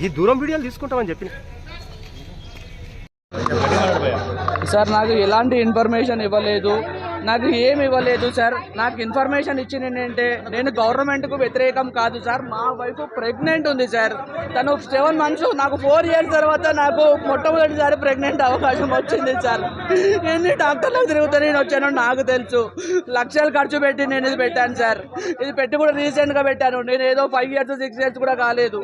ఈ దూరం వీడియోలు తీసుకుంటామని చెప్పి సార్ నాకు ఎలాంటి ఇన్ఫర్మేషన్ ఇవ్వలేదు, నాకు ఏమి ఇవ్వలేదు సార్. నాకు ఇన్ఫర్మేషన్ ఇచ్చింది ఏంటంటే నేను గవర్నమెంట్కు వ్యతిరేకం కాదు సార్. మా వైఫ్ ప్రెగ్నెంట్ ఉంది సార్. తను 7 months, నాకు 4 years తర్వాత నాకు మొట్టమొదటిసారి ప్రెగ్నెంట్ అవకాశం వచ్చింది సార్. ఎన్ని డాక్టర్లకు తిరుగుతూ నేను వచ్చానో నాకు తెలుసు. లక్షలు ఖర్చు పెట్టి నేను ఇది పెట్టాను సార్. ఇది పెట్టి కూడా రీసెంట్గా పెట్టాను. నేను ఏదో 5 years 6 years కూడా కాలేదు.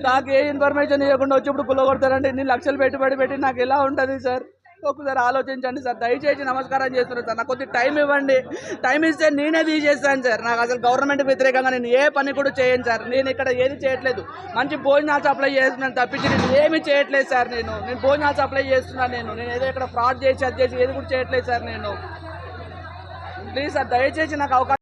నాకు ఏ ఇన్ఫర్మేషన్ ఇవ్వకుండా వచ్చి ఇప్పుడు కుల్లగొడతారంటే ఇన్ని లక్షలు పెట్టి నాకు ఎలా ఉంటుంది సార్? ఒకసారి ఆలోచించండి సార్. దయచేసి నమస్కారం చేస్తున్నాను సార్. నాకు కొద్దిగా టైం ఇవ్వండి. టైం ఇస్తే నేనే తీసేస్తాను సార్. నాకు అసలు గవర్నమెంట్ వ్యతిరేకంగా నేను ఏ పని కూడా చేయను సార్. నేను ఇక్కడ ఏది చేయట్లేదు. మంచి భోజనాలు సప్లై చేస్తున్నాను తప్పించి నేను ఏమీ చేయట్లేదు సార్. నేను భోజనాలు సప్లై చేస్తున్నాను. నేను ఏదో ఇక్కడ ఫ్రాడ్ చేసి అది చేసి ఏది కూడా చేయట్లేదు సార్. నేను ప్లీజ్ సార్ దయచేసి నాకు అవకాశం